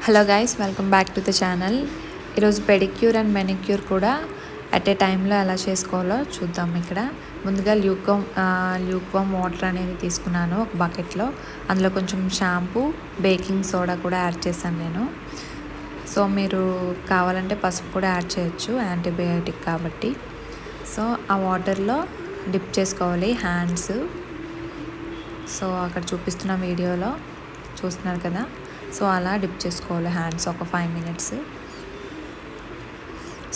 Hello guys, welcome back to the channel. ఈరోజు pedicure and manicure కూడా at a టైంలో ఎలా చేసుకోవాలో చూద్దాం. ఇక్కడ ముందుగా ల్యూక్వామ్ వాటర్ అనేది తీసుకున్నాను ఒక బకెట్లో. అందులో కొంచెం షాంపూ, బేకింగ్ సోడా కూడా యాడ్ చేశాను నేను. సో మీరు కావాలంటే పసుపు కూడా యాడ్ చేయొచ్చు, యాంటీబయాటిక్ కాబట్టి. సో ఆ వాటర్లో డిప్ చేసుకోవాలి హ్యాండ్స్. సో అక్కడ చూపిస్తున్న వీడియోలో చూస్తున్నారు కదా, సో అలా డిప్ చేసుకోవాలి హ్యాండ్స్ ఒక 5 minutes.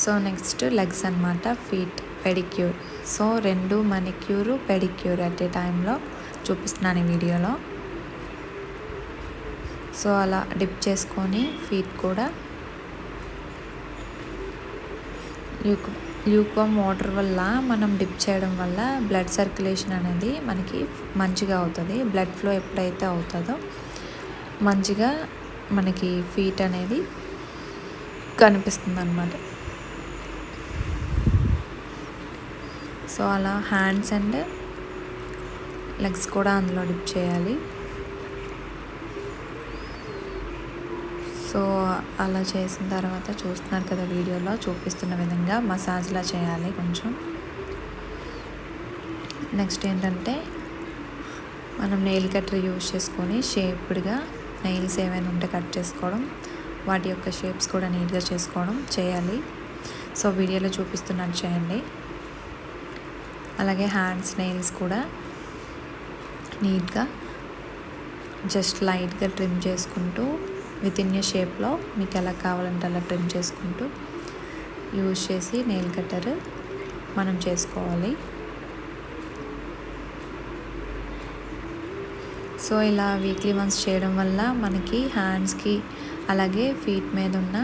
సో నెక్స్ట్ లెగ్స్ అనమాట, feet pedicure. So 2 manicure pedicure at a టైంలో చూపిస్తున్నాను ఈ వీడియోలో. సో అలా డిప్ చేసుకొని ఫీట్ కూడా ల్యూక్వామ్ వాటర్ వల్ల మనం డిప్ చేయడం వల్ల బ్లడ్ సర్క్యులేషన్ అనేది మనకి మంచిగా అవుతుంది. బ్లడ్ ఫ్లో ఎప్పుడైతే అవుతుందో మంచిగా మనకి ఫీట్ అనేది కనిపిస్తుంది అన్నమాట. సో అలా హ్యాండ్స్ అండ్ లెగ్స్ కూడా అందులో డిప్ చేయాలి. సో అలా చేసిన తర్వాత చూస్తున్నారు కదా వీడియోలో చూపిస్తున్న విధంగా మసాజ్లా చేయాలి కొంచెం. నెక్స్ట్ ఏంటంటే మనం నెయిల్ కట్టర్ యూజ్ చేసుకొని షేప్డ్గా నెయిల్స్ ఏమైనా ఉంటే కట్ చేసుకోవడం, వాటి యొక్క షేప్స్ కూడా నీట్గా చేసుకోవడం చేయాలి. సో వీడియోలో చూపిస్తున్నట్టు చేయండి. అలాగే హ్యాండ్స్ నెయిల్స్ కూడా నీట్గా జస్ట్ లైట్గా ట్రిమ్ చేసుకుంటూ విత్ ఇన్ ఏ షేప్లో మీకు ఎలా కావాలంటే అలా ట్రిమ్ చేసుకుంటూ యూజ్ చేసి నెయిల్ కట్టర్ మనం చేసుకోవాలి. సో ఇలా వీక్లీ వన్స్ చేయడం వల్ల మనకి హ్యాండ్స్కి అలాగే ఫీట్ మీద ఉన్న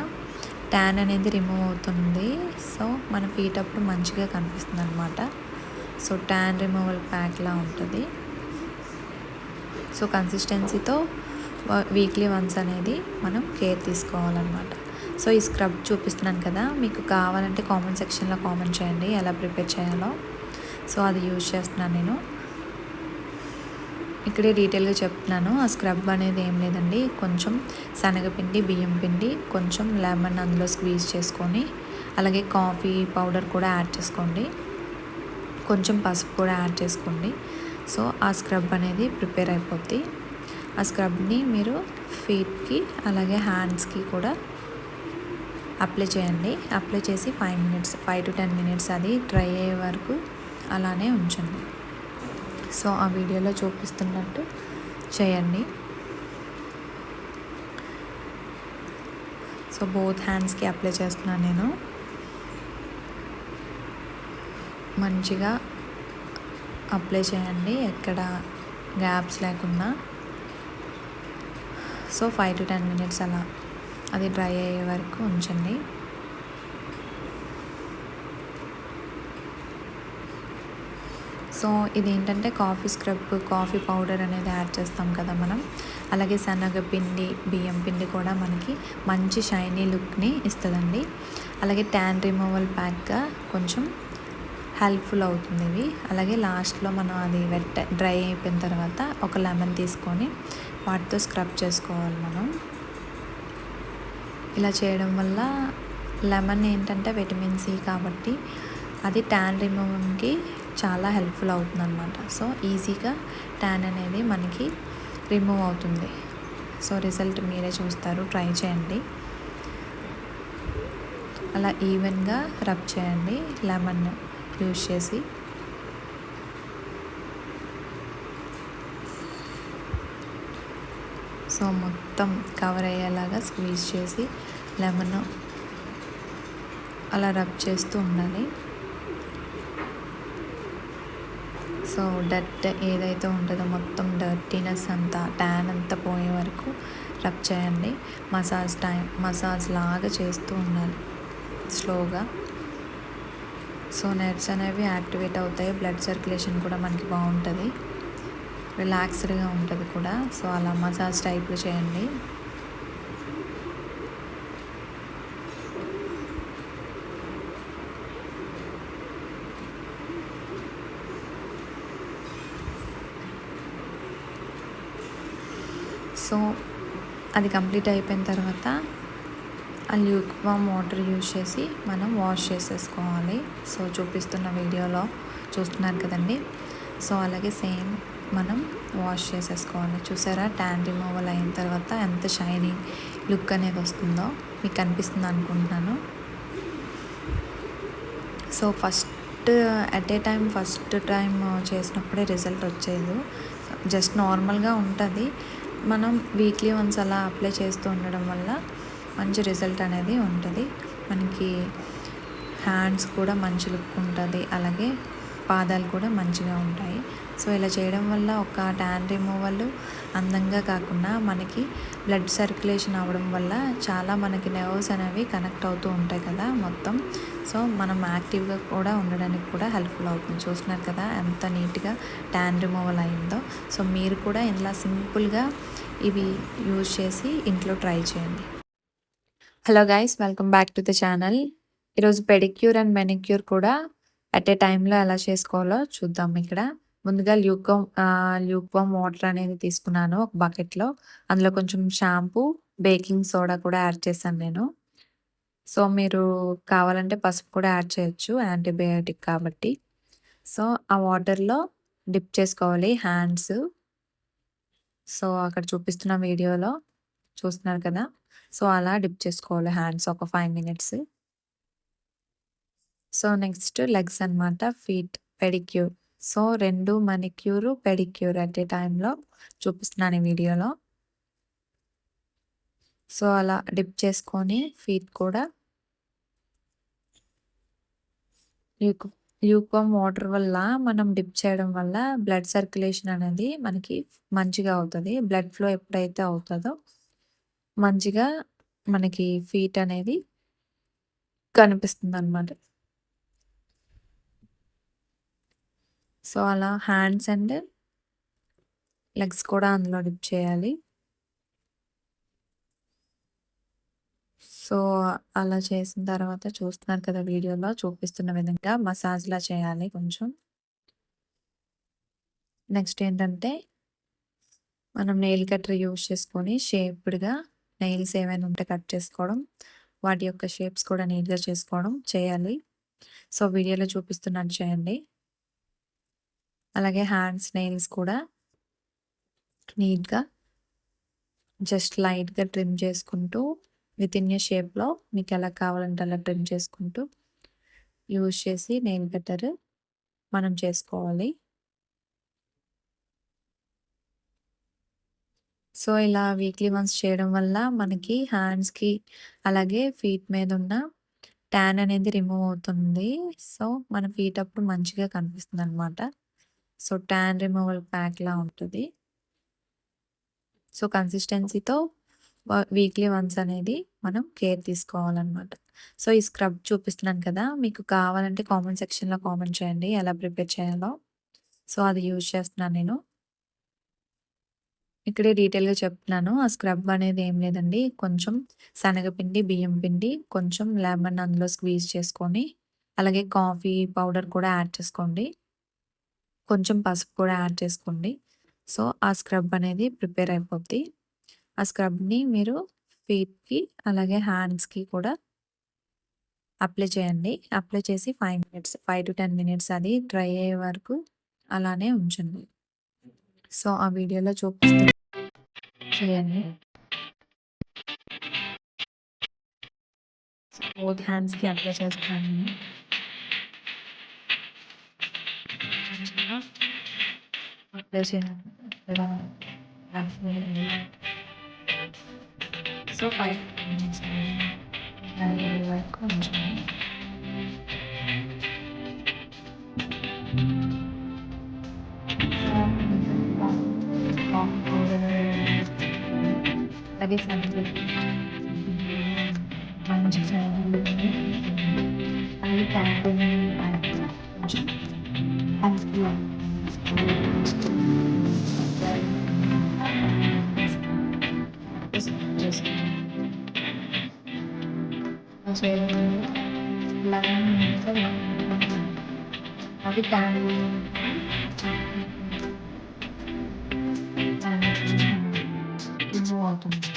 ట్యాన్ అనేది రిమూవ్ అవుతుంది. సో మన ఫీట్ అప్పుడు మంచిగా కనిపిస్తుంది అనమాట. సో ట్యాన్ రిమూవల్ ప్యాక్లా ఉంటుంది. సో కన్సిస్టెన్సీతో వీక్లీ వన్స్ అనేది మనం కేర్ తీసుకోవాలన్నమాట. సో ఈ స్క్రబ్ చూపిస్తున్నాను కదా, మీకు కావాలంటే కామెంట్ సెక్షన్లో కామెంట్ చేయండి ఎలా ప్రిపేర్ చేయాలో. సో అది యూజ్ చేస్తున్నాను నేను. ఇక్కడే డీటెయిల్గా చెప్తున్నాను. ఆ స్క్రబ్ అనేది ఏం లేదండి, కొంచెం శనగపిండి, బియ్యం పిండి, కొంచెం లెమన్ అందులో స్క్వీజ్ చేసుకొని, అలాగే కాఫీ పౌడర్ కూడా యాడ్ చేసుకోండి, కొంచెం పసుపు కూడా యాడ్ చేసుకోండి. సో ఆ స్క్రబ్ అనేది ప్రిపేర్ అయిపోద్ది. ఆ స్క్రబ్ని మీరు ఫీట్కి అలాగే హ్యాండ్స్కి కూడా అప్లై చేయండి. అప్లై చేసి 5 to 10 minutes అది డ్రై అయ్యే వరకు అలానే ఉంచండి. సో ఆ వీడియోలో చూపిస్తున్నట్టు చేయండి. సో బోత్ హ్యాండ్స్కి అప్లై చేస్తున్నాను నేను. మంచిగా అప్లై చేయండి, ఎక్కడ గ్యాప్స్ లేకుండా. సో 5 to 10 minutes అలా అది డ్రై అయ్యే వరకు ఉంచండి. సో ఇదేంటంటే కాఫీ స్క్రబ్, కాఫీ పౌడర్ అనేది యాడ్ చేస్తాం కదా మనం. అలాగే శనగపిండి, బియ్యం పిండి కూడా మనకి మంచి షైనీ లుక్ని ఇస్తుందండి. అలాగే ట్యాన్ రిమూవల్ ప్యాక్గా కొంచెం హెల్ప్ఫుల్ అవుతుంది ఇవి. అలాగే లాస్ట్లో మనం అది డ్రై అయిపోయిన తర్వాత ఒక లెమన్ తీసుకొని వాటితో స్క్రబ్ చేసుకోవాలి మనం. ఇలా చేయడం వల్ల లెమన్ ఏంటంటే విటమిన్ సి కాబట్టి అది ట్యాన్ రిమూవింగ్కి చాలా హెల్ప్ఫుల్ అవుతుంది అనమాట. సో ఈజీగా ట్యాన్ అనేది మనకి రిమూవ్ అవుతుంది. సో రిజల్ట్ మీరే చూస్తారు, ట్రై చేయండి. అలా ఈవెన్గా రబ్ చేయండి లెమన్ యూజ్ చేసి. సో మొత్తం కవర్ అయ్యేలాగా స్క్వీజ్ చేసి లెమన్ అలా రబ్ చేస్తూ ఉండాలి. సో డర్ట్ ఏదైతే ఉంటుందో మొత్తం డర్టీనెస్ అంతా, ట్యాన్ అంతా పోయే వరకు రబ్ చేయండి. మసాజ్ లాగా చేస్తూ ఉండాలి స్లోగా. సో నెర్వ్స్ అనేవి యాక్టివేట్ అవుతాయి, బ్లడ్ సర్క్యులేషన్ కూడా మనకి బాగుంటుంది, రిలాక్స్డ్గా ఉంటుంది కూడా. సో అలా మసాజ్ టైప్లో చేయండి. సో అది కంప్లీట్ అయిపోయిన తర్వాత ఆ ల్యూక్వామ్ వాటర్ యూజ్ చేసి మనం వాష్ చేసేసుకోవాలి. సో చూపిస్తున్న వీడియోలో చూస్తున్నారు కదండి. సో అలాగే సేమ్ మనం వాష్ చేసేసుకోవాలి. చూసారా ట్యాన్ రిమూవల్ అయిన తర్వాత ఎంత షైనింగ్ లుక్ అనేది వస్తుందో మీకు కనిపిస్తుంది అనుకుంటున్నాను. సో ఫస్ట్ టైం చేసినప్పుడే రిజల్ట్ వచ్చేది. జస్ట్ నార్మల్గా ఉంటుంది. మనం వీక్లీ వన్స్ అలా అప్లై చేస్తూ ఉండడం వల్ల మంచి రిజల్ట్ అనేది ఉంటుంది. మనకి హ్యాండ్స్ కూడా మంచి లుక్ ఉంటుంది, అలాగే పాదాలు కూడా మంచిగా ఉంటాయి. సో ఇలా చేయడం వల్ల ఒక ట్యాన్ రిమూవల్ అందంగా కాకుండా మనకి బ్లడ్ సర్క్యులేషన్ అవ్వడం వల్ల చాలా మనకి నర్వ్స్ అనేవి కనెక్ట్ అవుతూ ఉంటాయి కదా మొత్తం. సో మనం యాక్టివ్గా కూడా ఉండడానికి కూడా హెల్ప్ఫుల్ అవుతుంది. చూస్తున్నారు కదా ఎంత నీట్గా ట్యాన్ రిమూవల్ అయిందో. సో మీరు కూడా ఇలా సింపుల్గా ఇవి యూజ్ చేసి ఇంట్లో ట్రై చేయండి. Hello guys, welcome back to the channel. ఈరోజు పెడిక్యూర్ అండ్ మెనిక్యూర్ కూడా అట్ ఏ టైంలో ఎలా చేసుకోవాలో చూద్దాం. ఇక్కడ ముందుగా ల్యూక్వామ్ వాటర్ అనేది తీసుకున్నాను ఒక బకెట్లో. అందులో కొంచెం షాంపూ, బేకింగ్ సోడా కూడా యాడ్ చేశాను నేను. సో మీరు కావాలంటే పసుపు కూడా యాడ్ చేయొచ్చు, యాంటీబయాటిక్ కాబట్టి. సో ఆ వాటర్లో డిప్ చేసుకోవాలి హ్యాండ్స్. సో అక్కడ చూపిస్తున్న వీడియోలో చూస్తున్నారు కదా. సో అలా డిప్ చేసుకోవాలి హ్యాండ్స్ ఒక 5 మినిట్స్. సో నెక్స్ట్ లెగ్స్ అనమాట, feet pedicure. So 2 manicure, pedicure at a టైంలో చూపిస్తున్నాను ఈ వీడియోలో. సో అలా డిప్ చేసుకొని ఫీట్ కూడా ల్యూక్వామ్ వాటర్ వల్ల మనం డిప్ చేయడం వల్ల బ్లడ్ సర్క్యులేషన్ అనేది మనకి మంచిగా అవుతుంది. బ్లడ్ ఫ్లో ఎప్పుడైతే అవుతుందో మంచిగా మనకి ఫీట్ అనేది కనిపిస్తుంది అనమాట. సో అలా హ్యాండ్స్ అండ్ లెగ్స్ కూడా అందులో డిప్ చేయాలి. సో అలా చేసిన తర్వాత చూస్తున్నారు కదా వీడియోలో చూపిస్తున్న విధంగా మసాజ్లా చేయాలి కొంచెం. నెక్స్ట్ ఏంటంటే మనం నెయిల్ కట్టర్ యూజ్ చేసుకొని షేప్డ్గా నెయిల్స్ ఏమైనా ఉంటే కట్ చేసుకోవడం, వాటి యొక్క షేప్స్ కూడా నీట్గా చేసుకోవడం చేయాలి. సో వీడియోలో చూపిస్తున్నట్టు చేయండి. అలాగే హ్యాండ్స్ నెయిల్స్ కూడా నీట్గా జస్ట్ లైట్గా ట్రిమ్ చేసుకుంటూ విత్ ఇన్ ఏ షేప్లో మీకు ఎలా కావాలంటే అలా ట్రిమ్ చేసుకుంటూ యూజ్ చేసి నెయిల్ కట్టర్ మనం చేసుకోవాలి. సో ఇలా వీక్లీ వన్స్ చేయడం వల్ల మనకి హ్యాండ్స్కి అలాగే ఫీట్ మీద ఉన్న ట్యాన్ అనేది రిమూవ్ అవుతుంది. సో మన ఫీట్ అప్పుడు మంచిగా కనిపిస్తుంది అనమాట. సో ట్యాన్ రిమూవల్ ప్యాక్లా ఉంటుంది. సో కన్సిస్టెన్సీతో వీక్లీ వన్స్ అనేది మనం కేర్ తీసుకోవాలన్నమాట. సో ఈ స్క్రబ్ చూపిస్తున్నాను కదా, మీకు కావాలంటే కామెంట్ సెక్షన్లో కామెంట్ చేయండి ఎలా ప్రిపేర్ చేయాలో. సో అది యూజ్ చేస్తున్నాను నేను. ఇక్కడే డీటెయిల్గా చెప్తున్నాను. ఆ స్క్రబ్ అనేది ఏం లేదండి, కొంచెం శనగపిండి, బియ్యం పిండి, కొంచెం లెమన్ అందులో స్క్వీజ్ చేసుకొని, అలాగే కాఫీ పౌడర్ కూడా యాడ్ చేసుకోండి, కొంచెం పసుపు కూడా యాడ్ చేసుకోండి. సో ఆ స్క్రబ్ అనేది ప్రిపేర్ అయిపోద్ది. ఆ స్క్రబ్ని మీరు ఫీట్కి అలాగే హ్యాండ్స్కి కూడా అప్లై చేయండి. అప్లై చేసి 5 to 10 మినిట్స్ అది డ్రై అయ్యే వరకు అలానే ఉంచండి. సో ఆ వీడియోలో చేయండి. బోత్ హ్యాండ్స్కి అప్లై చేస్తాను. అప్లై చేయండి. సో 5 మినిట్స్ వరకు ఉంచండి. అది మంచి అది కొంచెం అది రిమూవ్ అవుతుంది.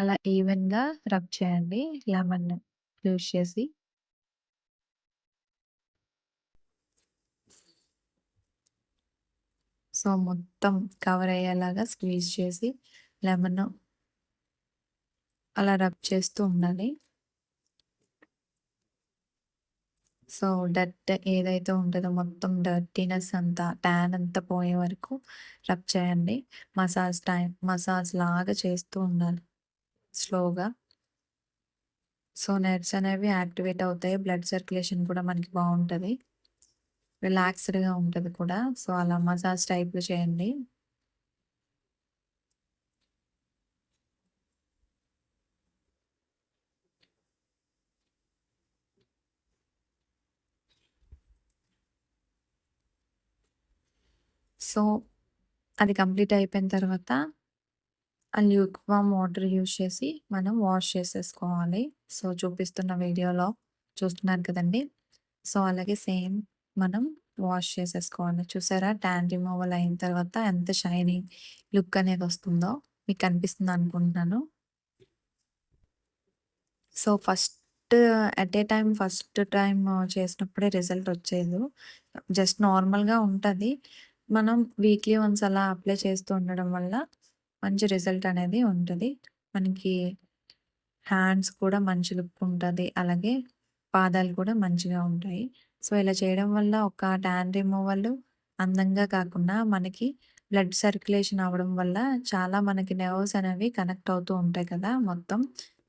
అలా ఈవెన్‌గా రబ్ చేయండి లెమన్ యూజ్ చేసి. సో, మొత్తం కవర్ అయ్యేలాగా స్క్వీజ్ చేసి లెమన్ అలా రబ్ చేస్తూ ఉండాలి. సో, ఏదైతే ఉంటదో మొత్తం డర్టీనెస్ అంతా, టాన్ అంతా పోయే వరకు రబ్ చేయండి. మసాజ్ లాగా చేస్తూ ఉండాలి స్లోగా. సో, నెర్వ్స్ అనేవి యాక్టివేట్ అవుతాయి. బ్లడ్ సర్క్యులేషన్ కూడా మనకి బావుంటది. రిలాక్స్‌డ్‌గా ఉంటది కూడా. సో, అలా మసాజ్ టైప్‌లో చేయండి. సో, అది కంప్లీట్ అయిపోయిన తర్వాత ఆ ల్యూక్‌వార్మ్ వాటర్ యూజ్ చేసి మనం వాష్ చేసేసుకోవాలి. సో, చూపిస్తున్న వీడియోలో చూస్తున్నారు కదండీ! సో, అలాగే సేమ్ మనం వాష్ చేసేసుకోవాలి. చూసారా? టాన్ రిమూవల్ అయిన తర్వాత ఎంత షైనింగ్ లుక్ అనేది వస్తుందో మీకు కనిపిస్తుందనుకుంటున్నాను. సో, ఫస్ట్ టైమ్ చేసినప్పుడే రిజల్ట్ వచ్చేదు. జస్ట్ నార్మల్‌గా ఉంటది. మనం వీక్లీ వన్స్ అలా అప్లై చేస్తూ ఉండడం వల్ల మంచి రిజల్ట్ అనేది ఉంటది. మనకి హ్యాండ్స్ కూడా మంచి లుక్ ఉంటది. అలాగే పాదాలు కూడా మంచిగా ఉంటాయి. సో, ఇలా చేయడం వల్ల ఒక టాన్ రిమూవల్ అందంగా కాకుండా మనకి బ్లడ్ సర్క్యులేషన్ అవ్వడం వల్ల చాలా మనకి నెర్వ్స్ అనేవి కనెక్ట్ అవుతూ ఉంటాయి కదా! మొత్తం.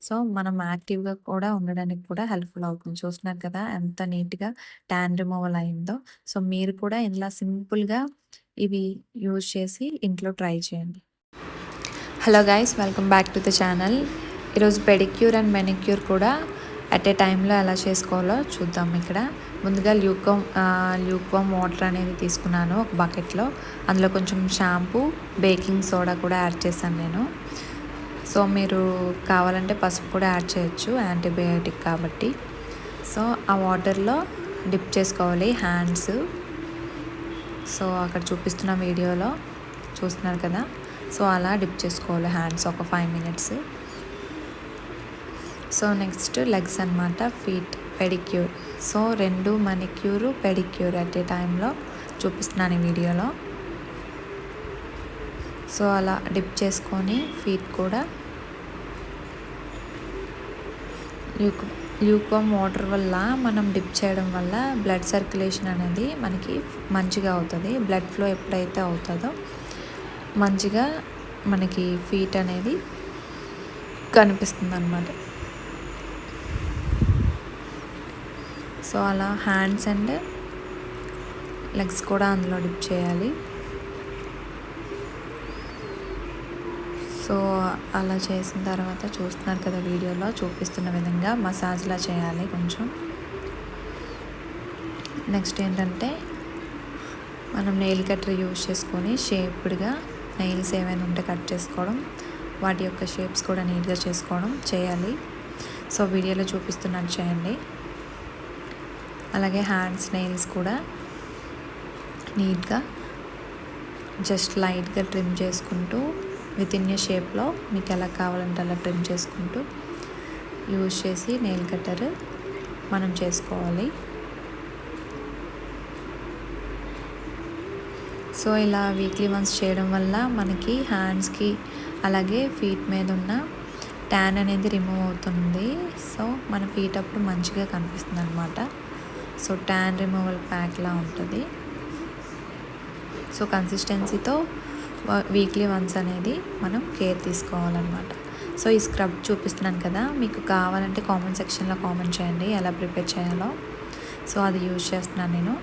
సో, మనం యాక్టివ్‌గా కూడా ఉండడానికి కూడా హెల్ప్‌ఫుల్ అవుతుంది. చూస్తున్నారు కదా! ఎంత నీట్‌గా టాన్ రిమూవల్ అయిందో. సో, మీరు కూడా ఇలా సింపుల్‌గా ఇవి యూజ్ చేసి ఇంట్లో ట్రై చేయండి. Hello guys, welcome back to the channel. ఈరోజు పెడిక్యూర్ అండ్ మెనిక్యూర్ కూడా అట్ ఏ టైంలో ఎలా చేసుకోవాలో చూద్దాం. ఇక్కడ ముందుగా ల్యూక్వామ్ వాటర్ అనేది తీసుకున్నాను ఒక బకెట్లో. అందులో కొంచెం షాంపూ, బేకింగ్ సోడా కూడా యాడ్ చేశాను నేను. సో, మీరు కావాలంటే పసుపు కూడా యాడ్ చేయొచ్చు, యాంటీబయాటిక్ కాబట్టి. సో, ఆ వాటర్లో డిప్ చేసుకోవాలి హ్యాండ్స్. సో, అక్కడ చూపిస్తున్న వీడియోలో చూస్తున్నారు కదా! సో, అలా డిప్ చేసుకోవాలి హ్యాండ్స్ ఒక 5 మినిట్స్. సో, నెక్స్ట్ లెగ్స్ అనమాట. Feet pedicure. So, 2 manicure, pedicure at a టైంలో చూపిస్తున్నాను ఈ వీడియోలో. సో, అలా డిప్ చేసుకొని ఫీట్ కూడా ల్యూక్వార్మ్ వాటర్ వల్ల మనం డిప్ చేయడం వల్ల బ్లడ్ సర్క్యులేషన్ అనేది మనకి మంచిగా అవుతది. బ్లడ్ ఫ్లో ఎప్పుడైతే అవుతదో మంచిగా మనకి ఫీట్ అనేది కనిపిస్తుందనమాట. సో, అలా హ్యాండ్స్ అండ్ లెగ్స్ కూడా అందులో డిప్ చేయాలి. సో, అలా చేసిన తర్వాత చూస్తున్నారు కదా వీడియోలో చూపిస్తున్న విధంగా మసాజ్‌లా చేయాలి కొంచెం. నెక్స్ట్ ఏంటంటే మనం నెయిల్ కట్టర్ యూజ్ చేసుకొని షేప్డ్‌గా నెయిల్స్ ఏమైనా ఉంటే కట్ చేసుకోవడం, వాటి యొక్క షేప్స్ కూడా నీట్‌గా చేసుకోవడం చేయాలి. సో, వీడియోలో చూపిస్తున్నట్టు చేయండి. అలాగే హ్యాండ్స్ నెయిల్స్ కూడా నీట్‌గా జస్ట్ లైట్‌గా ట్రిమ్ చేసుకుంటూ వితిన్ ఏ షేప్‌లో మీకు ఎలా కావాలంటే అలా ట్రిమ్ చేసుకుంటూ యూజ్ చేసి నెయిల్ కట్టర్ మనం చేసుకోవాలి. సో, ఇలా వీక్లీ వన్స్ చేయడం వల్ల మనకి హ్యాండ్స్‌కి అలాగే ఫీట్ మీద ఉన్న ట్యాన్ అనేది రిమూవ్ అవుతుంది. సో, మన ఫీట్ అప్పుడు మంచిగా కనిపిస్తుందనమాట. సో, ట్యాన్ రిమూవల్ ప్యాక్‌లా ఉంటది. సో, కన్సిస్టెన్సీతో వీక్లీ వన్స్ అనేది మనం కేర్ తీసుకోవాలన్నమాట. సో, ఈ స్క్రబ్ చూపిస్తున్నాను కదా! మీకు కావాలంటే కామెంట్ సెక్షన్‌లో కామెంట్ చేయండి ఎలా ప్రిపేర్ చేయాలో. సో, అది యూజ్ చేస్తున్నాను నేను.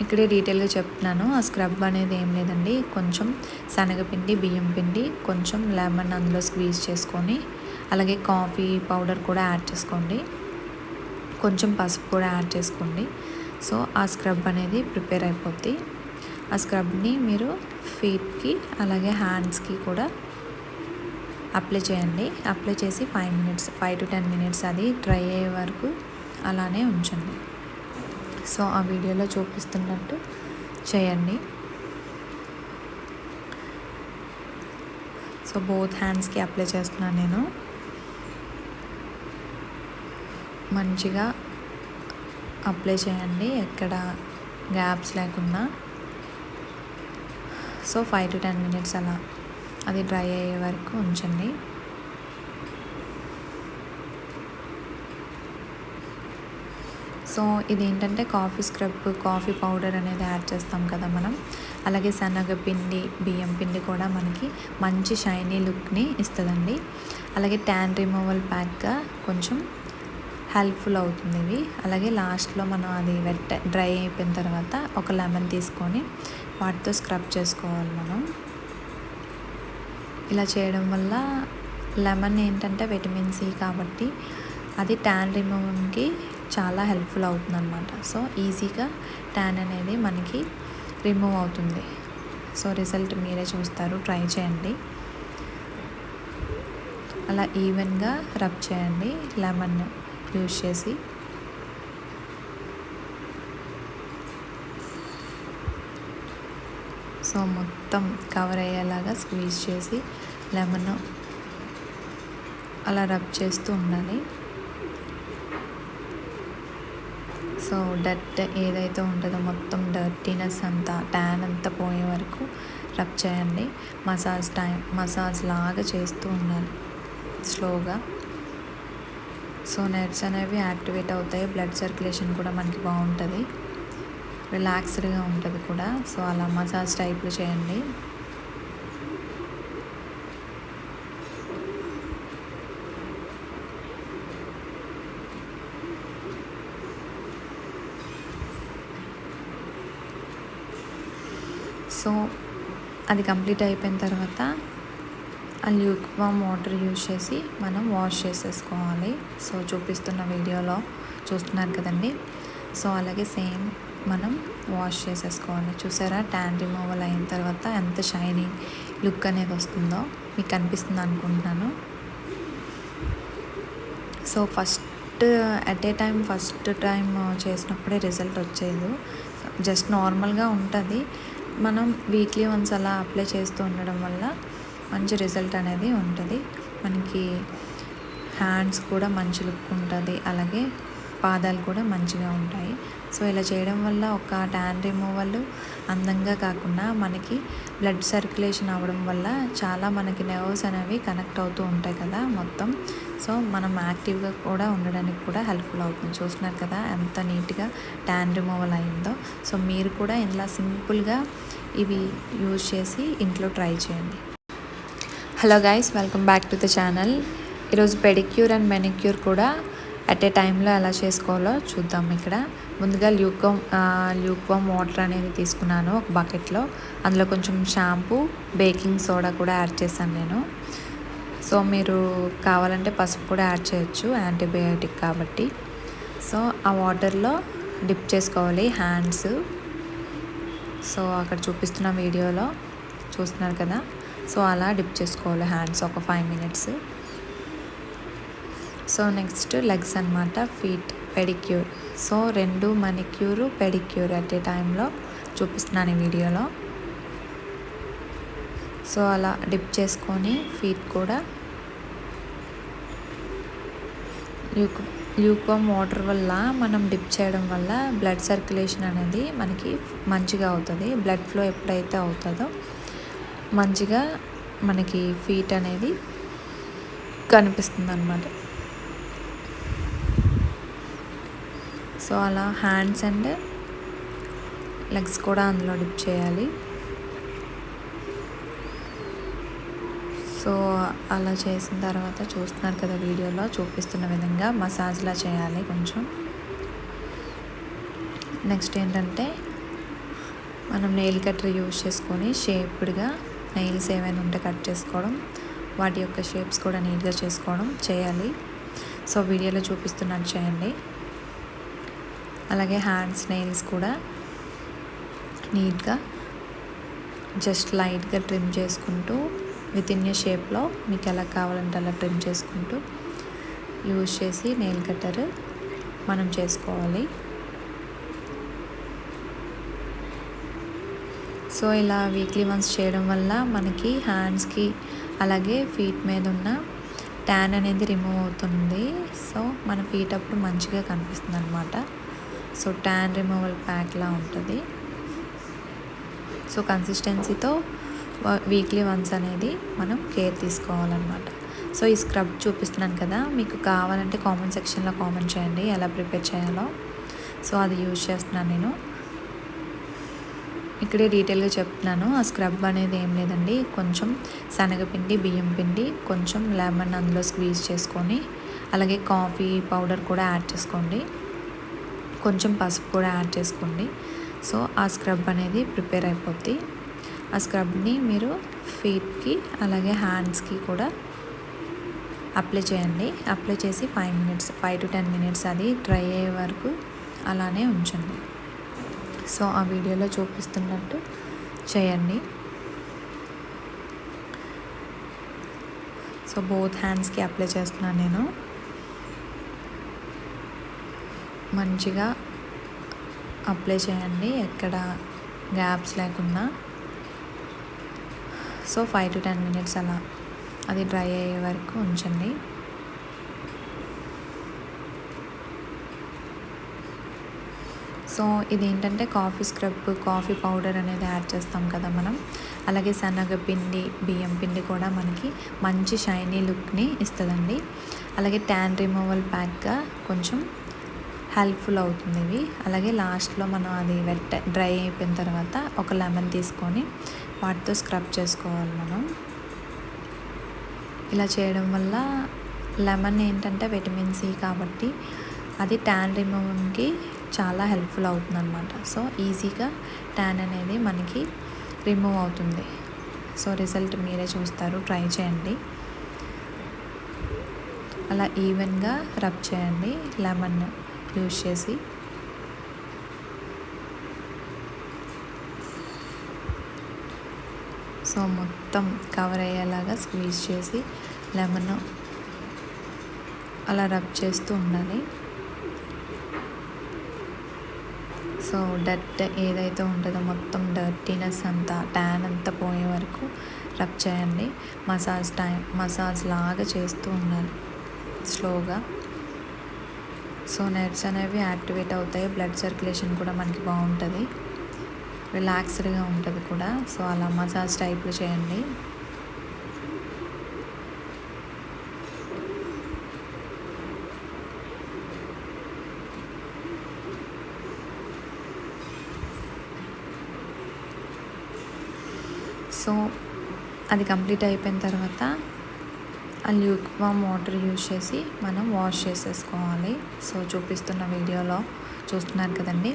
ఇక్కడే డీటెయిల్‌గా చెప్తున్నాను. ఆ స్క్రబ్ అనేది ఏం లేదండి. కొంచెం శనగపిండి, బియ్యం పిండి, కొంచెం లెమన్ అందులో స్క్వీజ్ చేసుకొని, అలాగే కాఫీ పౌడర్ కూడా యాడ్ చేసుకోండి. కొంచెం పసుపు కూడా యాడ్ చేసుకోండి. సో, ఆ స్క్రబ్ అనేది ప్రిపేర్ అయిపోద్ది. ఆ స్క్రబ్‌ని మీరు ఫీట్‌కి అలాగే హ్యాండ్స్‌కి కూడా అప్లై చేయండి. అప్లై చేసి 5 to 10 మినిట్స్ అది డ్రై అయ్యే వరకు అలానే ఉంచండి. సో, ఆ వీడియోలో చూపిస్తున్నట్టు చేయండి. సో బోత్ హ్యాండ్స్కి అప్లై చేస్తున్నాను నేను. మంచిగా అప్లై చేయండి, ఎక్కడ గ్యాప్స్ లేకుండా. సో 5 to 10 minutes అలా అది డ్రై అయ్యే వరకు ఉంచండి. సో ఇదేంటంటే కాఫీ స్క్రబ్, కాఫీ పౌడర్ అనేది యాడ్ చేస్తాం కదా మనం. అలాగే శనగపిండి, బియ్యం పిండి కూడా మనకి మంచి షైనీ లుక్ని ఇస్తుందండి. అలాగే ట్యాన్ రిమూవల్ ప్యాక్గా కొంచెం హెల్ప్ఫుల్ అవుతుంది ఇవి. అలాగే లాస్ట్లో మనం అది డ్రై అయిపోయిన తర్వాత ఒక లెమన్ తీసుకొని వాటితో స్క్రబ్ చేసుకోవాలి మనం. ఇలా చేయడం వల్ల లెమన్ ఏంటంటే విటమిన్ సి కాబట్టి అది ట్యాన్ రిమూవల్కి చాలా హెల్ప్ఫుల్ అవుతుంది అనమాట. సో ఈజీగా ట్యాన్ అనేది మనకి రిమూవ్ అవుతుంది. సో రిజల్ట్ మీరే చూస్తారు, ట్రై చేయండి. అలా ఈవెన్గా రబ్ చేయండి లెమన్ యూజ్ చేసి. సో మొత్తం కవర్ అయ్యేలాగా స్క్వీజ్ చేసి లెమన్ అలా రబ్ చేస్తూ ఉండాలి. సో డర్ట్ ఏదైతే ఉంటుందో మొత్తం డర్టీనెస్ అంతా, ట్యాన్ అంతా పోయే వరకు రబ్ చేయండి. మసాజ్ లాగా చేస్తూ ఉండాలి స్లోగా. సో నెర్వ్స్ అనేవి యాక్టివేట్ అవుతాయి, బ్లడ్ సర్క్యులేషన్ కూడా మనకి బాగుంటుంది, రిలాక్స్డ్గా ఉంటుంది కూడా. సో అలా మసాజ్ టైప్లో చేయండి. సో అది కంప్లీట్ అయిపోయిన తర్వాత ఆ ల్యూక్వామ్ వాటర్ యూజ్ చేసి మనం వాష్ చేసేసుకోవాలి. సో చూపిస్తున్న వీడియోలో చూస్తున్నారు కదండి. సో అలాగే సేమ్ మనం వాష్ చేసేసుకోవాలి. చూసారా ట్యాన్ రిమూవల్ అయిన తర్వాత ఎంత షైనీ లుక్ అనేది వస్తుందో మీకు అనిపిస్తుంది అనుకుంటున్నాను. సో ఫస్ట్ టైం చేసినప్పుడే రిజల్ట్ వచ్చేది. జస్ట్ నార్మల్గా ఉంటుంది. మనం వీక్లీ వన్స్ అలా అప్లై చేస్తూ ఉండడం వల్ల మంచి రిజల్ట్ అనేది ఉంటుంది. మనకి హ్యాండ్స్ కూడా మంచి లుక్ ఉంటుంది, అలాగే పాదాలు కూడా మంచిగా ఉంటాయి. సో ఇలా చేయడం వల్ల ఒక ట్యాన్ రిమూవల్ అందంగా కాకుండా మనకి బ్లడ్ సర్క్యులేషన్ అవ్వడం వల్ల చాలా మనకి నర్వ్స్ అనేవి కనెక్ట్ అవుతూ ఉంటాయి కదా మొత్తం. సో మనం యాక్టివ్గా కూడా ఉండడానికి కూడా హెల్ప్ఫుల్ అవుతుంది. చూస్తున్నారు కదా ఎంత నీట్గా ట్యాన్ రిమూవల్ అయిందో. సో మీరు కూడా ఇలా సింపుల్గా ఇవి యూజ్ చేసి ఇంట్లో ట్రై చేయండి. Hello guys, welcome back to the channel. ఈరోజు పెడిక్యూర్ అండ్ మెనిక్యూర్ కూడా అట్ ఏ టైంలో ఎలా చేసుకోవాలో చూద్దాం. ఇక్కడ ముందుగా ల్యూక్వామ్ వాటర్ అనేది తీసుకున్నాను ఒక బకెట్లో. అందులో కొంచెం షాంపూ, బేకింగ్ సోడా కూడా యాడ్ చేశాను నేను. సో మీరు కావాలంటే పసుపు కూడా యాడ్ చేయొచ్చు, యాంటీబయాటిక్ కాబట్టి. సో ఆ వాటర్లో డిప్ చేసుకోవాలి హ్యాండ్స్. సో అక్కడ చూపిస్తున్న వీడియోలో చూస్తున్నారు కదా. సో అలా డిప్ చేసుకోవాలి హ్యాండ్స్ ఒక 5 minutes. సో నెక్స్ట్ లెగ్స్ అనమాట, feet pedicure. So 2 manicure, pedicure at a టైంలో చూపిస్తున్నాను ఈ వీడియోలో. సో అలా డిప్ చేసుకొని ఫీట్ కూడా ల్యూక్వామ్ వాటర్ వల్ల మనం డిప్ చేయడం వల్ల బ్లడ్ సర్క్యులేషన్ అనేది మనకి మంచిగా అవుతుంది. బ్లడ్ ఫ్లో ఎప్పుడైతే అవుతుందో మంచిగా మనకి ఫీట్ అనేది కనిపిస్తుంది అన్నమాట. సో అలా హ్యాండ్స్ అండ్ లెగ్స్ కూడా అందులో డిప్ చేయాలి. సో అలా చేసిన తర్వాత చూస్తున్నారు కదా వీడియోలో చూపిస్తున్న విధంగా మసాజ్లా చేయాలి కొంచెం. నెక్స్ట్ ఏంటంటే మనం నెయిల్ కట్టర్ యూజ్ చేసుకొని షేప్డ్గా నెయిల్స్ ఏమైనా ఉంటే కట్ చేసుకోవడం, వాటి యొక్క షేప్స్ కూడా నీట్గా చేసుకోవడం చేయాలి. సో వీడియోలో చూపిస్తున్నట్టు చేయండి. అలాగే హ్యాండ్స్ నెయిల్స్ కూడా నీట్గా జస్ట్ లైట్గా ట్రిమ్ చేసుకుంటూ విత్ ఇన్ ఏ షేప్లో మీకు ఎలా కావాలంటే అలా ట్రిమ్ చేసుకుంటూ యూజ్ చేసి నెయిల్ కట్టర్ మనం చేసుకోవాలి. సో ఇలా వీక్లీ వన్స్ చేయడం వల్ల మనకి హ్యాండ్స్కి అలాగే ఫీట్ మీద ఉన్న ట్యాన్ అనేది రిమూవ్ అవుతుంది. సో మన ఫీట్ అప్పుడు మంచిగా కనిపిస్తుంది అనమాట. సో ట్యాన్ రిమూవల్ ప్యాక్లా ఉంటుంది. సో కన్సిస్టెన్సీతో వీక్లీ వన్స్ అనేది మనం కేర్ తీసుకోవాలన్నమాట. సో ఈ స్క్రబ్ చూపిస్తున్నాను కదా, మీకు కావాలంటే కామెంట్ సెక్షన్లో కామెంట్ చేయండి ఎలా ప్రిపేర్ చేయాలో. సో అది యూజ్ చేస్తున్నాను నేను. ఇక్కడే డీటెయిల్గా చెప్తున్నాను. ఆ స్క్రబ్ అనేది ఏం లేదండి, కొంచెం శనగపిండి, బియ్యం పిండి, కొంచెం లెమన్ అందులో స్క్వీజ్ చేసుకొని, అలాగే కాఫీ పౌడర్ కూడా యాడ్ చేసుకోండి, కొంచెం పసుపు కూడా యాడ్ చేసుకోండి. సో ఆ స్క్రబ్ అనేది ప్రిపేర్ అయిపోద్ది. ఆ స్క్రబ్ని మీరు ఫీట్కి అలాగే హ్యాండ్స్కి కూడా అప్లై చేయండి. అప్లై చేసి 5 to 10 మినిట్స్ అది డ్రై అయ్యే వరకు అలానే ఉంచండి. సో ఆ వీడియోలో చూపిస్తున్నట్టు చేయండి. సో బోత్ హ్యాండ్స్కి అప్లై చేస్తున్నాను నేను. మంచిగా అప్లై చేయండి, ఎక్కడ గ్యాప్స్ లేకుండా. సో 5 to 10 మినిట్స్ అలా అది డ్రై అయ్యే వరకు ఉంచండి. సో ఇదేంటంటే కాఫీ స్క్రబ్, కాఫీ పౌడర్ అనేది యాడ్ చేస్తాం కదా మనం. అలాగే శనగపిండి, బియ్యం పిండి కూడా మనకి మంచి షైనీ లుక్ని ఇస్తుందండి. అలాగే ట్యాన్ రిమూవల్ ప్యాక్గా కొంచెం హెల్ప్ఫుల్ అవుతుంది ఇవి. అలాగే లాస్ట్లో మనం అది డ్రై అయిపోయిన తర్వాత ఒక లెమన్ తీసుకొని వాటితో స్క్రబ్ చేసుకోవాలి మనం. ఇలా చేయడం వల్ల లెమన్ ఏంటంటే విటమిన్ సి కాబట్టి అది ట్యాన్ రిమూవ్కి చాలా హెల్ప్ఫుల్ అవుతుంది అనమాట. సో ఈజీగా ట్యాన్ అనేది మనకి రిమూవ్ అవుతుంది. సో రిజల్ట్ మీరే చూస్తారు, ట్రై చేయండి. అలా ఈవెన్గా రబ్ చేయండి లెమన్ యూజ్ చేసి. సో మొత్తం కవర్ అయ్యేలాగా స్క్వీజ్ చేసి లెమన్ అలా రబ్ చేస్తూ ఉండాలి. సో డర్ట్ ఏదైతే ఉంటుందో మొత్తం డర్టీనెస్ అంతా, ట్యాన్ అంతా పోయే వరకు రబ్ చేయండి. మసాజ్ లాగా చేస్తూ ఉండాలి స్లోగా. సో నెర్వ్స్ అనేవి యాక్టివేట్ అవుతాయి, బ్లడ్ సర్క్యులేషన్ కూడా మనకి బాగుంటుంది, రిలాక్స్డ్గా ఉంటుంది కూడా. సో అలా మసాజ్ టైప్లో చేయండి. సో అది కంప్లీట్ అయిపోయిన తర్వాత ఆ ల్యూక్వామ్ వాటర్ యూజ్ చేసి మనం వాష్ చేసేసుకోవాలి. సో చూపిస్తున్న వీడియోలో చూస్తున్నారు కదండి.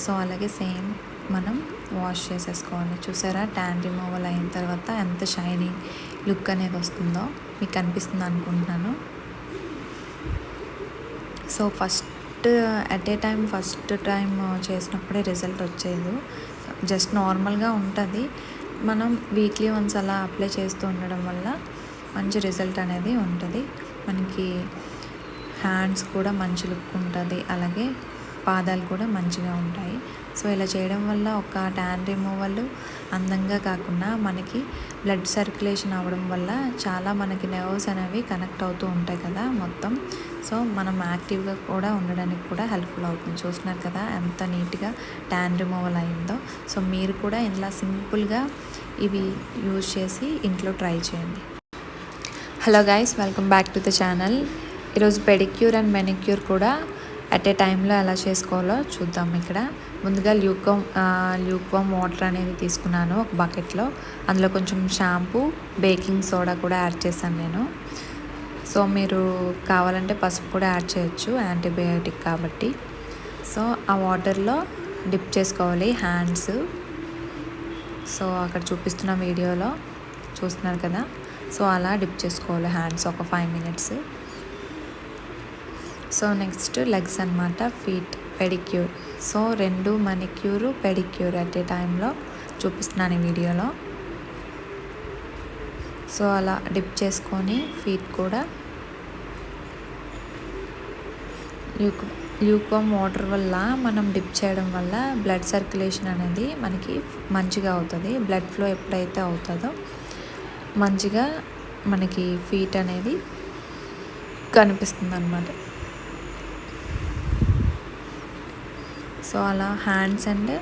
సో అలాగే సేమ్ మనం వాష్ చేసేసుకోవాలి. చూసారా ట్యాన్ రిమూవల్ అయిన తర్వాత ఎంత షైనీ లుక్ అనేది వస్తుందో మీకు అనిపిస్తుంది అనుకుంటున్నాను. సో ఫస్ట్ టైం చేసినప్పుడే రిజల్ట్ వచ్చేది. జస్ట్ నార్మల్గా ఉంటుంది. మనం వీక్లీ వన్స్ అలా అప్లై చేస్తూ ఉండడం వల్ల మంచి రిజల్ట్ అనేది ఉంటుంది. మనకి హ్యాండ్స్ కూడా మంచి లుక్ ఉంటుంది, అలాగే పాదాలు కూడా మంచిగా ఉంటాయి. సో ఇలా చేయడం వల్ల ఒక ట్యాన్ రిమూవల్ అందంగా కాకుండా మనకి బ్లడ్ సర్క్యులేషన్ అవ్వడం వల్ల చాలా మనకి నర్వ్స్ అనేవి కనెక్ట్ అవుతూ ఉంటాయి కదా మొత్తం. సో మనం యాక్టివ్గా కూడా ఉండడానికి కూడా హెల్ప్ఫుల్ అవుతుంది. చూస్తున్నారు కదా ఎంత నీట్గా ట్యాన్ రిమూవల్ అయిందో. సో మీరు కూడా ఇలా సింపుల్గా ఇవి యూజ్ చేసి ఇంట్లో ట్రై చేయండి. Hello guys, welcome back to the channel. ఈరోజు పెడిక్యూర్ అండ్ మెనిక్యూర్ కూడా అట్ ఏ టైంలో ఎలా చేసుకోవాలో చూద్దాం. ఇక్కడ ముందుగా ల్యూక్వామ్ వాటర్ అనేది తీసుకున్నాను ఒక బకెట్లో. అందులో కొంచెం షాంపూ, బేకింగ్ సోడా కూడా యాడ్ చేశాను నేను. సో మీరు కావాలంటే పసుపు కూడా యాడ్ చేయొచ్చు, యాంటీబయాటిక్ కాబట్టి. సో ఆ వాటర్లో డిప్ చేసుకోవాలి హ్యాండ్స్. సో అక్కడ చూపిస్తున్న వీడియోలో చూస్తున్నారు కదా. సో అలా డిప్ చేసుకోవాలి హ్యాండ్స్ ఒక 5 మినిట్స్. సో నెక్స్ట్ లెగ్స్ అనమాట, feet pedicure. So 2 manicure, pedicure at a టైంలో చూపిస్తున్నాను ఈ వీడియోలో. సో అలా డిప్ చేసుకొని ఫీట్ కూడా ల్యూక్వామ్ వాటర్ వల్ల మనం డిప్ చేయడం వల్ల బ్లడ్ సర్క్యులేషన్ అనేది మనకి మంచిగా అవుతుంది. బ్లడ్ ఫ్లో ఎప్పుడైతే అవుతుందో మంచిగా మనకి ఫీట్ అనేది కనిపిస్తుంది అన్నమాట. సో అలా హ్యాండ్స్ అండ్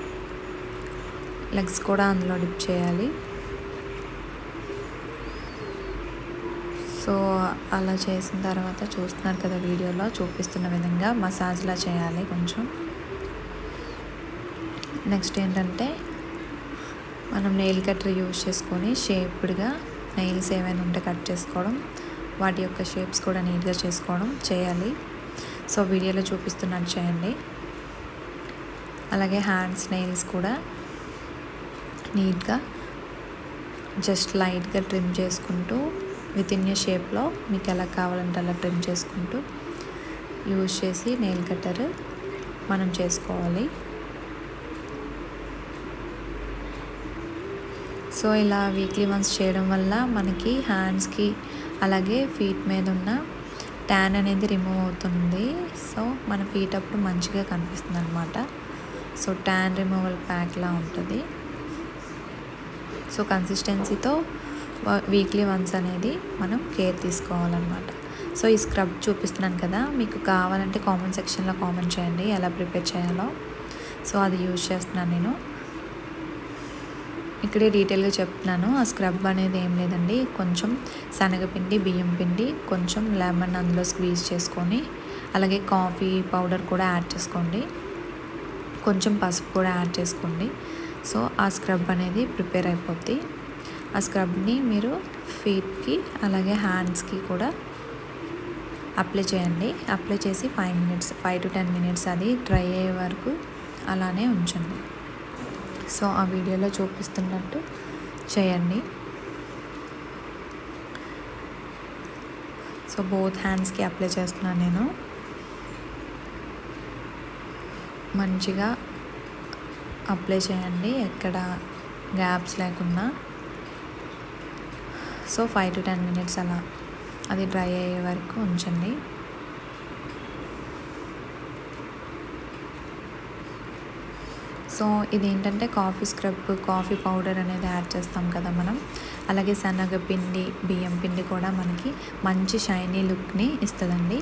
లెగ్స్ కూడా అందులో డిప్ చేయాలి. సో అలా చేసిన తర్వాత చూస్తున్నారు కదా, వీడియోలో చూపిస్తున్న విధంగా మసాజ్లా చేయాలి కొంచెం. నెక్స్ట్ ఏంటంటే మనం నెయిల్ కట్టర్ యూజ్ చేసుకొని షేప్డ్గా నెయిల్స్ ఏమైనా ఉంటే కట్ చేసుకోవడం, వాటి యొక్క షేప్స్ కూడా నీట్గా చేసుకోవడం చేయాలి. సో వీడియోలో చూపిస్తున్నట్టు చేయండి. అలాగే హ్యాండ్స్ నెయిల్స్ కూడా నీట్గా జస్ట్ లైట్గా ట్రిమ్ చేసుకుంటూ విత్ ఇన్ ఏ షేప్లో మీకు ఎలా కావాలంటే అలా ట్రిమ్ చేసుకుంటూ యూజ్ చేసి నెయిల్ కట్టర్ మనం చేసుకోవాలి. సో ఇలా వీక్లీ వన్స్ చేయడం వల్ల మనకి హ్యాండ్స్కి అలాగే ఫీట్ మీద ఉన్న ట్యాన్ అనేది రిమూవ్ అవుతుంది. సో మన ఫీట్ అప్పుడు మంచిగా కనిపిస్తుంది అనమాట. సో ట్యాన్ రిమూవల్ ప్యాక్లా ఉంటుంది. సో కన్సిస్టెన్సీతో వీక్లీ వన్స్ అనేది మనం కేర్ తీసుకోవాలన్నమాట. సో ఈ స్క్రబ్ చూపిస్తున్నాను కదా, మీకు కావాలంటే కామెంట్ సెక్షన్లో కామెంట్ చేయండి ఎలా ప్రిపేర్ చేయాలో. సో అది యూజ్ చేస్తున్నాను నేను. ఇక్కడే డీటెయిల్గా చెప్తున్నాను. ఆ స్క్రబ్ అనేది ఏం లేదండి, కొంచెం శనగపిండి, బియ్యం పిండి, కొంచెం లెమన్ అందులో స్క్వీజ్ చేసుకొని, అలాగే కాఫీ పౌడర్ కూడా యాడ్ చేసుకోండి, కొంచెం పసుపు కూడా యాడ్ చేసుకోండి. సో ఆ స్క్రబ్ అనేది ప్రిపేర్ అయిపోద్ది. ఆ స్క్రబ్ని మీరు ఫీట్కి అలాగే హ్యాండ్స్కి కూడా అప్లై చేయండి. అప్లై చేసి 5 to 10 minutes అది డ్రై అయ్యే వరకు అలానే ఉంచండి. సో ఆ వీడియోలో చూపిస్తున్నట్టు చేయండి. సో బోత్ హ్యాండ్స్కి అప్లై చేస్తున్నాను నేను. మంచిగా అప్లై చేయండి, ఎక్కడ గ్యాప్స్ లేకుండా. సో 5 to 10 minutes అలా అది డ్రై అయ్యే వరకు ఉంచండి. సో ఇదేంటంటే కాఫీ స్క్రబ్, కాఫీ పౌడర్ అనేది యాడ్ చేస్తాం కదా మనం. అలాగే శనగపిండి, బియ్యం పిండి కూడా మనకి మంచి షైనీ లుక్ని ఇస్తుందండి.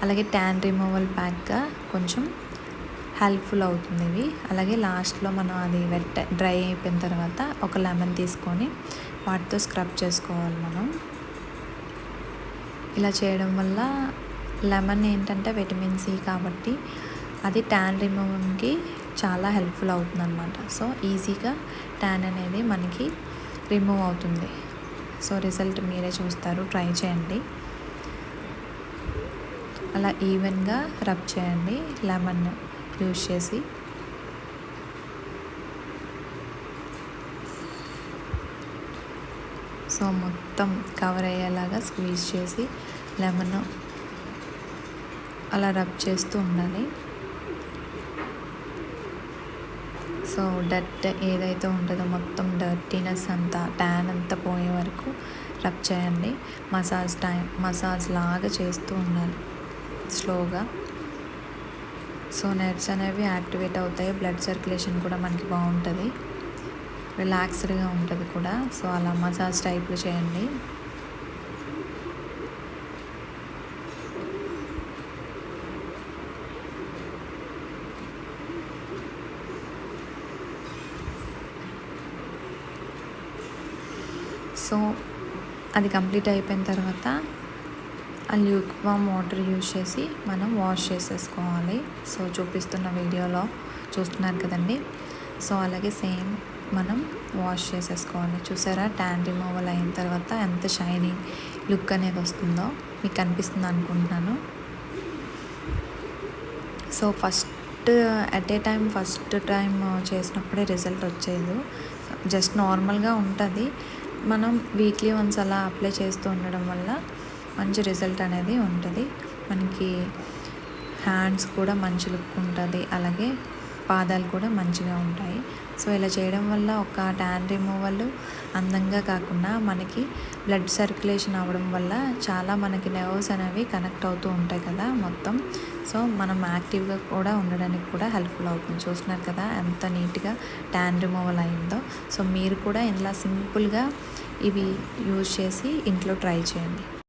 అలాగే ట్యాన్ రిమూవల్ ప్యాక్గా కొంచెం హెల్ప్ఫుల్ అవుతుంది ఇవి. అలాగే లాస్ట్లో మనం అది డ్రై అయిపోయిన తర్వాత ఒక లెమన్ తీసుకొని వాటితో స్క్రబ్ చేసుకోవాలి మనం. ఇలా చేయడం వల్ల లెమన్ ఏంటంటే విటమిన్ సి కాబట్టి అది ట్యాన్ రిమూవ్కి చాలా హెల్ప్ఫుల్ అవుతుంది అనమాట. సో ఈజీగా ట్యాన్ అనేది మనకి రిమూవ్ అవుతుంది. సో రిజల్ట్ మీరే చూస్తారు, ట్రై చేయండి. అలా ఈవెన్గా రబ్ చేయండి లెమన్ యూజ్ చేసి. సో మొత్తం కవర్ అయ్యేలాగా స్క్వీజ్ చేసి లెమన్ అలా రబ్ చేస్తూ ఉండాలి. సో డర్ట్ ఏదైతే ఉంటుందో మొత్తం డర్టీనెస్ అంతా, ట్యాన్ అంతా పోయే వరకు రబ్ చేయండి. మసాజ్ లాగా చేస్తూ ఉండాలి స్లోగా. సో నెర్వ్స్ అనేవి యాక్టివేట్ అవుతాయి, బ్లడ్ సర్క్యులేషన్ కూడా మనకి బాగుంటుంది, రిలాక్స్డ్గా ఉంటుంది కూడా. సో అలా మసాజ్ టైప్లో చేయండి. సో అది కంప్లీట్ అయిపోయిన తర్వాత ఆ ల్యూక్వామ్ వాటర్ యూజ్ చేసి మనం వాష్ చేసేసుకోవాలి. సో చూపిస్తున్న వీడియోలో చూస్తున్నారు కదండి. సో అలాగే సేమ్ మనం వాష్ చేసేసుకోవాలి. చూసారా, ట్యాన్ రిమూవల్ అయిన తర్వాత ఎంత షైనీ లుక్ అనేది వస్తుందో మీకు అనిపిస్తుంది అనుకుంటున్నాను. సో ఫస్ట్ టైం చేసినప్పుడే రిజల్ట్ వచ్చేది. జస్ట్ నార్మల్గా ఉంటుంది. మనం వీక్లీ వన్స్ అలా అప్లై చేస్తూ ఉండడం వల్ల మంచి రిజల్ట్ అనేది ఉంటుంది. మనకి హ్యాండ్స్ కూడా మంచి లుక్ ఉంటుంది, అలాగే పాదాలు కూడా మంచిగా ఉంటాయి. సో ఇలా చేయడం వల్ల ఒక ట్యాన్ రిమూవల్ అందంగా కాకుండా మనకి బ్లడ్ సర్క్యులేషన్ అవ్వడం వల్ల చాలా మనకి నర్వ్స్ అనేవి కనెక్ట్ అవుతూ ఉంటాయి కదా మొత్తం. సో మనం యాక్టివ్గా కూడా ఉండడానికి కూడా హెల్ప్ఫుల్ అవుతుంది. చూస్తున్నారు కదా ఎంత నీట్గా ట్యాన్ రిమూవల్ అయిందో. సో మీరు కూడా ఇలా సింపుల్గా ఇవి యూజ్ చేసి ఇంట్లో ట్రై చేయండి.